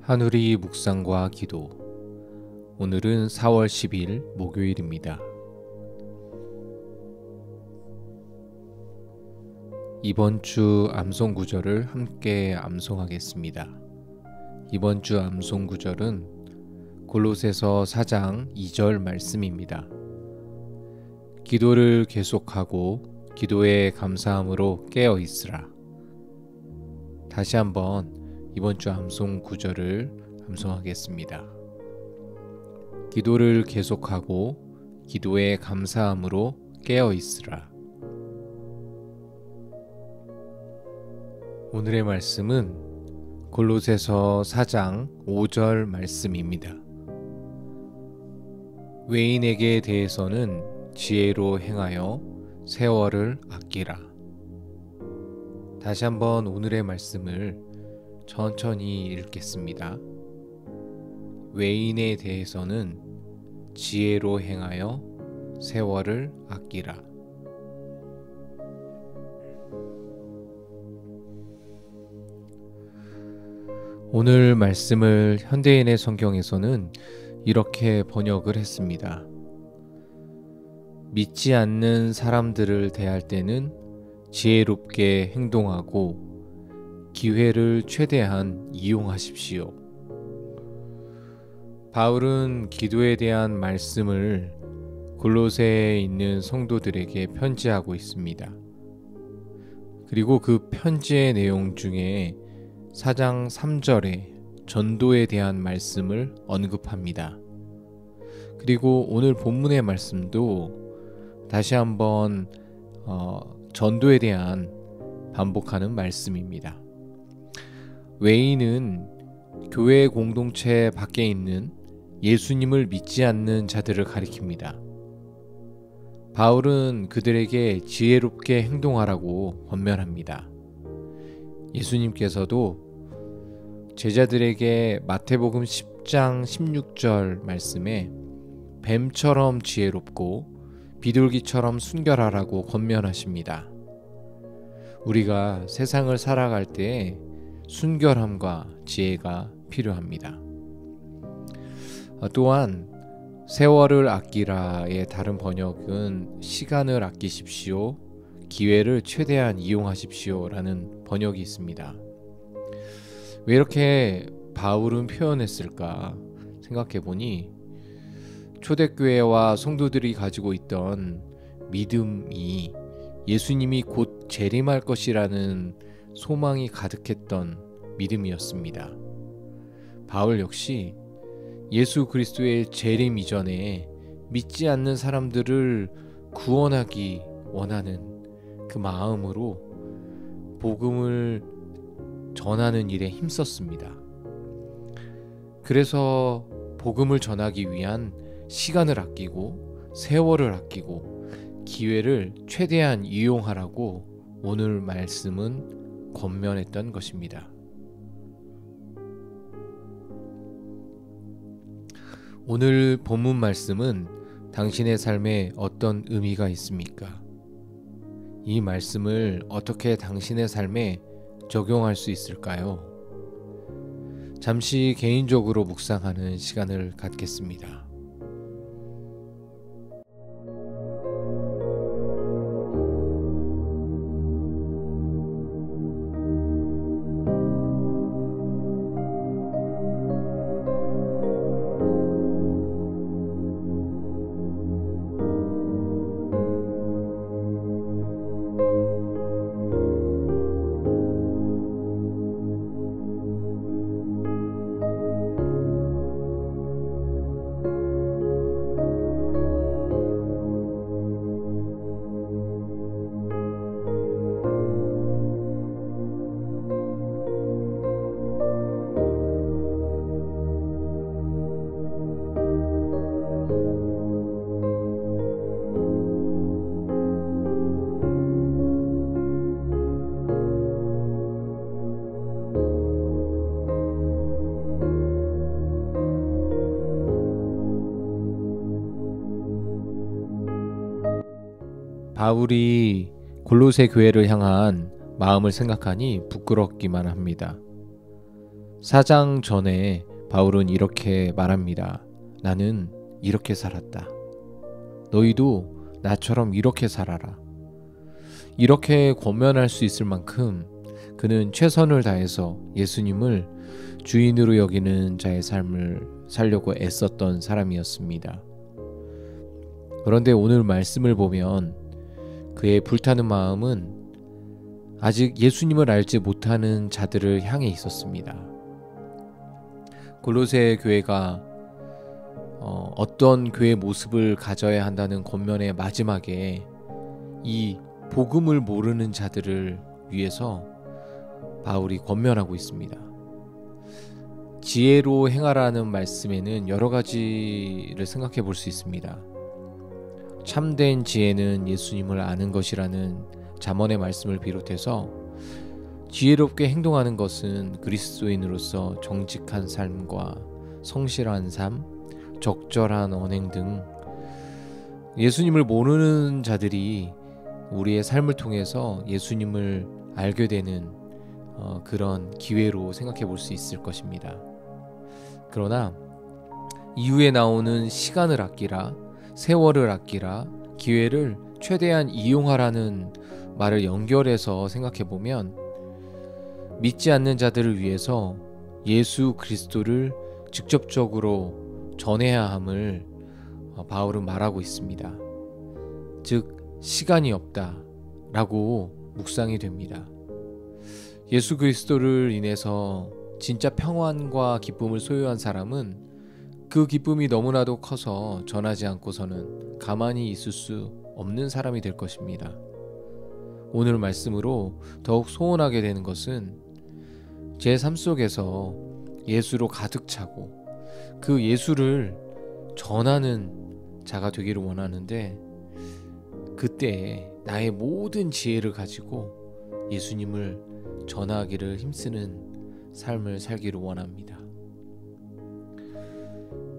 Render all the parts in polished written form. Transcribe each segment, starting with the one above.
하누리 묵상과 기도. 오늘은 4월 10일 목요일입니다. 이번 주 암송 구절을 함께 암송하겠습니다. 이번 주 암송 구절은 골로새서 4장 2절 말씀입니다. 기도를 계속하고 기도에 감사함으로 깨어 있으라. 다시 한번 이번 주 암송 구절을 암송하겠습니다. 기도를 계속하고 기도에 감사함으로 깨어 있으라. 오늘의 말씀은 골로새서 4장 5절 말씀입니다. 외인에게 대해서는 지혜로 행하여 세월을 아끼라. 다시 한번 오늘의 말씀을 천천히 읽겠습니다. 외인에 대해서는 지혜로 행하여 세월을 아끼라. 오늘 말씀을 현대인의 성경에서는 이렇게 번역을 했습니다. 믿지 않는 사람들을 대할 때는 지혜롭게 행동하고 기회를 최대한 이용하십시오. 바울은 기도에 대한 말씀을 골로새에 있는 성도들에게 편지하고 있습니다. 그리고 그 편지의 내용 중에 4장 3절에 전도에 대한 말씀을 언급합니다. 그리고 오늘 본문의 말씀도 다시 한번 전도에 대한 반복하는 말씀입니다. 외인은 교회 공동체 밖에 있는 예수님을 믿지 않는 자들을 가리킵니다. 바울은 그들에게 지혜롭게 행동하라고 권면합니다. 예수님께서도 제자들에게 마태복음 10장 16절 말씀에 뱀처럼 지혜롭고 비둘기처럼 순결하라고 권면하십니다. 우리가 세상을 살아갈 때 순결함과 지혜가 필요합니다. 또한 세월을 아끼라의 다른 번역은 시간을 아끼십시오, 기회를 최대한 이용하십시오 라는 번역이 있습니다. 왜 이렇게 바울은 표현했을까 생각해보니 초대교회와 성도들이 가지고 있던 믿음이 예수님이 곧 재림할 것이라는 소망이 가득했던 믿음이었습니다. 바울 역시 예수 그리스도의 재림 이전에 믿지 않는 사람들을 구원하기 원하는 그 마음으로 복음을 전하는 일에 힘썼습니다. 그래서 복음을 전하기 위한 시간을 아끼고 세월을 아끼고 기회를 최대한 이용하라고 오늘 말씀은 권면했던 것입니다. 오늘 본문 말씀은 당신의 삶에 어떤 의미가 있습니까? 이 말씀을 어떻게 당신의 삶에 적용할 수 있을까요? 잠시 개인적으로 묵상하는 시간을 갖겠습니다. 바울이 골로새 교회를 향한 마음을 생각하니 부끄럽기만 합니다. 4장 전에 바울은 이렇게 말합니다. 나는 이렇게 살았다. 너희도 나처럼 이렇게 살아라. 이렇게 권면할 수 있을 만큼 그는 최선을 다해서 예수님을 주인으로 여기는 자의 삶을 살려고 애썼던 사람이었습니다. 그런데 오늘 말씀을 보면 그의 불타는 마음은 아직 예수님을 알지 못하는 자들을 향해 있었습니다. 골로새 교회가 어떤 교회 모습을 가져야 한다는 권면의 마지막에 이 복음을 모르는 자들을 위해서 바울이 권면하고 있습니다. 지혜로 행하라는 말씀에는 여러 가지를 생각해 볼 수 있습니다. 참된 지혜는 예수님을 아는 것이라는 잠언의 말씀을 비롯해서 지혜롭게 행동하는 것은 그리스도인으로서 정직한 삶과 성실한 삶, 적절한 언행 등 예수님을 모르는 자들이 우리의 삶을 통해서 예수님을 알게 되는 그런 기회로 생각해 볼 수 있을 것입니다. 그러나 이후에 나오는 시간을 아끼라, 세월을 아끼라, 기회를 최대한 이용하라는 말을 연결해서 생각해 보면 믿지 않는 자들을 위해서 예수 그리스도를 직접적으로 전해야 함을 바울은 말하고 있습니다. 즉 시간이 없다라고 묵상이 됩니다. 예수 그리스도를 인해서 진짜 평안과 기쁨을 소유한 사람은 그 기쁨이 너무나도 커서 전하지 않고서는 가만히 있을 수 없는 사람이 될 것입니다. 오늘 말씀으로 더욱 소원하게 되는 것은 제 삶 속에서 예수로 가득 차고 그 예수를 전하는 자가 되기를 원하는데, 그때 나의 모든 지혜를 가지고 예수님을 전하기를 힘쓰는 삶을 살기를 원합니다.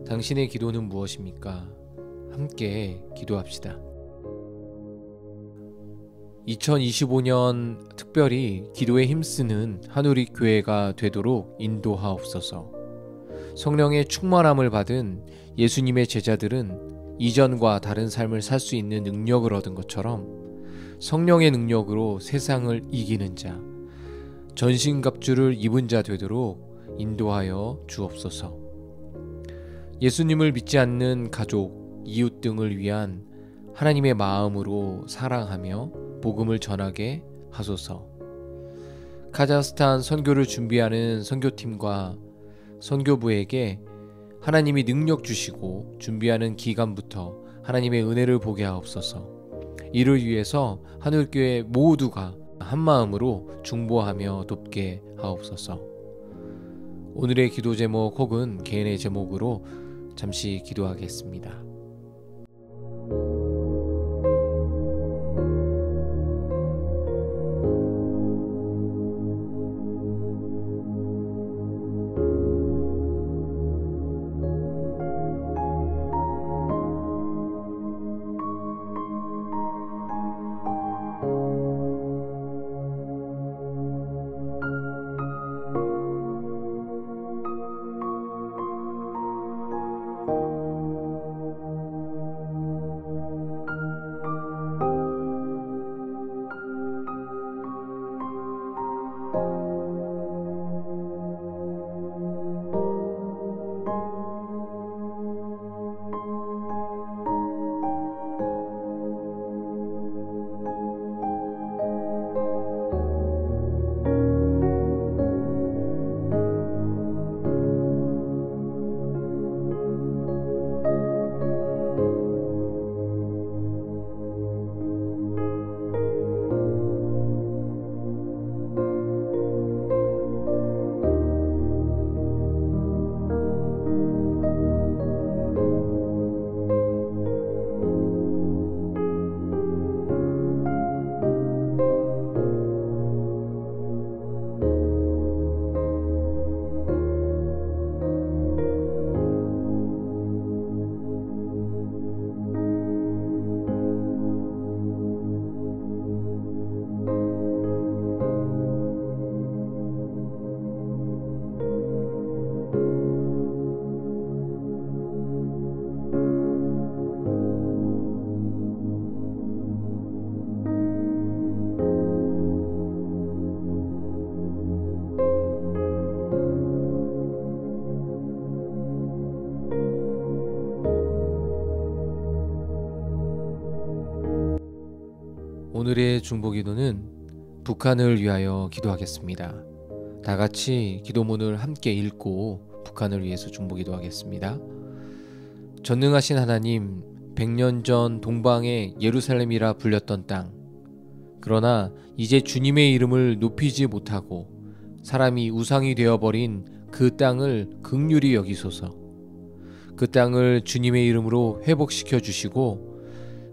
당신의 기도는 무엇입니까? 함께 기도합시다. 2025년 특별히 기도에 힘쓰는 한우리 교회가 되도록 인도하옵소서. 성령의 충만함을 받은 예수님의 제자들은 이전과 다른 삶을 살 수 있는 능력을 얻은 것처럼 성령의 능력으로 세상을 이기는 자, 전신갑주를 입은 자 되도록 인도하여 주옵소서. 예수님을 믿지 않는 가족, 이웃 등을 위한 하나님의 마음으로 사랑하며 복음을 전하게 하소서. 카자흐스탄 선교를 준비하는 선교팀과 선교부에게 하나님이 능력 주시고 준비하는 기간부터 하나님의 은혜를 보게 하옵소서. 이를 위해서 하늘교회 모두가 한마음으로 중보하며 돕게 하옵소서. 오늘의 기도 제목 혹은 개인의 제목으로 잠시 기도하겠습니다. 오늘의 중보기도는 북한을 위하여 기도하겠습니다. 다 같이 기도문을 함께 읽고 북한을 위해서 중보기도하겠습니다. 전능하신 하나님, 100년 전 동방의 예루살렘이라 불렸던 땅, 그러나 이제 주님의 이름을 높이지 못하고 사람이 우상이 되어버린 그 땅을 긍휼히 여기소서. 그 땅을 주님의 이름으로 회복시켜 주시고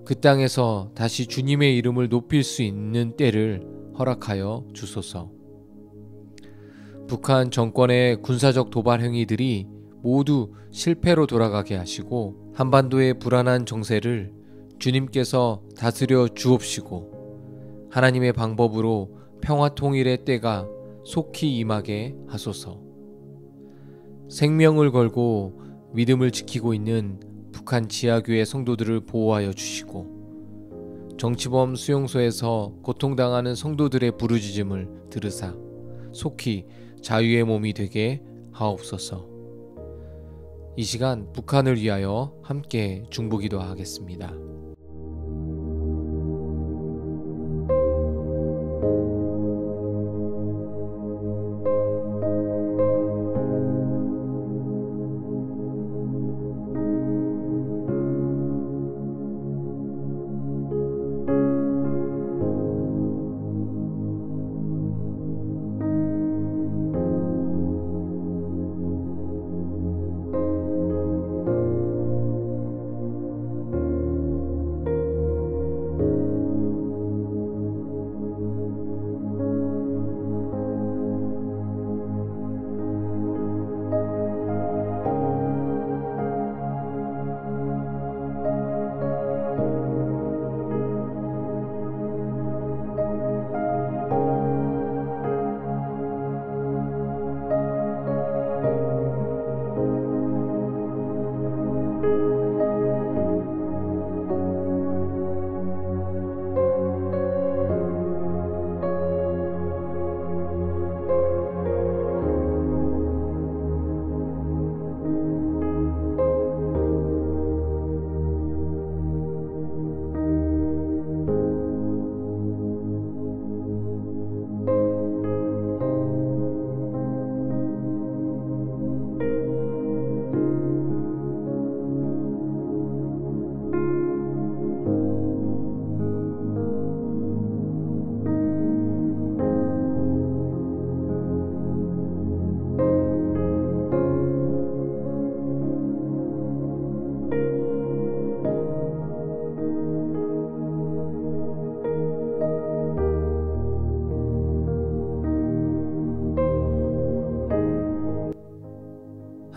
그 땅에서 다시 주님의 이름을 높일 수 있는 때를 허락하여 주소서. 북한 정권의 군사적 도발 행위들이 모두 실패로 돌아가게 하시고 한반도의 불안한 정세를 주님께서 다스려 주옵시고 하나님의 방법으로 평화 통일의 때가 속히 임하게 하소서. 생명을 걸고 믿음을 지키고 있는 북한 지하교회 성도들을 보호하여 주시고 정치범 수용소에서 고통당하는 성도들의 부르짖음을 들으사 속히 자유의 몸이 되게 하옵소서. 이 시간 북한을 위하여 함께 중보기도 하겠습니다.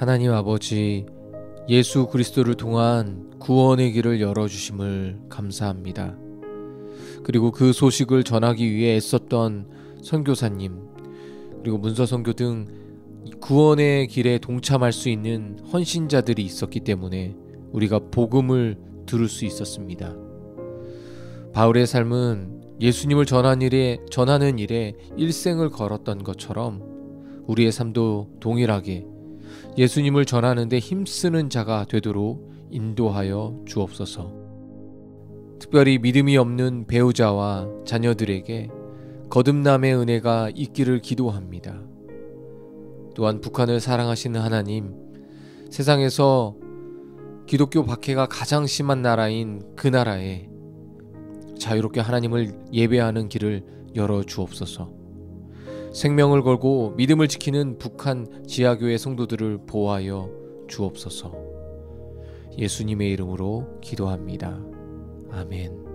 하나님 아버지, 예수 그리스도를 통한 구원의 길을 열어주심을 감사합니다. 그리고 그 소식을 전하기 위해 애썼던 선교사님, 그리고 문서선교 등 구원의 길에 동참할 수 있는 헌신자들이 있었기 때문에 우리가 복음을 들을 수 있었습니다. 바울의 삶은 예수님을 전하는 일에 일생을 걸었던 것처럼 우리의 삶도 동일하게 예수님을 전하는데 힘쓰는 자가 되도록 인도하여 주옵소서. 특별히 믿음이 없는 배우자와 자녀들에게 거듭남의 은혜가 있기를 기도합니다. 또한 북한을 사랑하시는 하나님, 세상에서 기독교 박해가 가장 심한 나라인 그 나라에 자유롭게 하나님을 예배하는 길을 열어 주옵소서. 생명을 걸고 믿음을 지키는 북한 지하교회 성도들을 보호하여 주옵소서. 예수님의 이름으로 기도합니다. 아멘.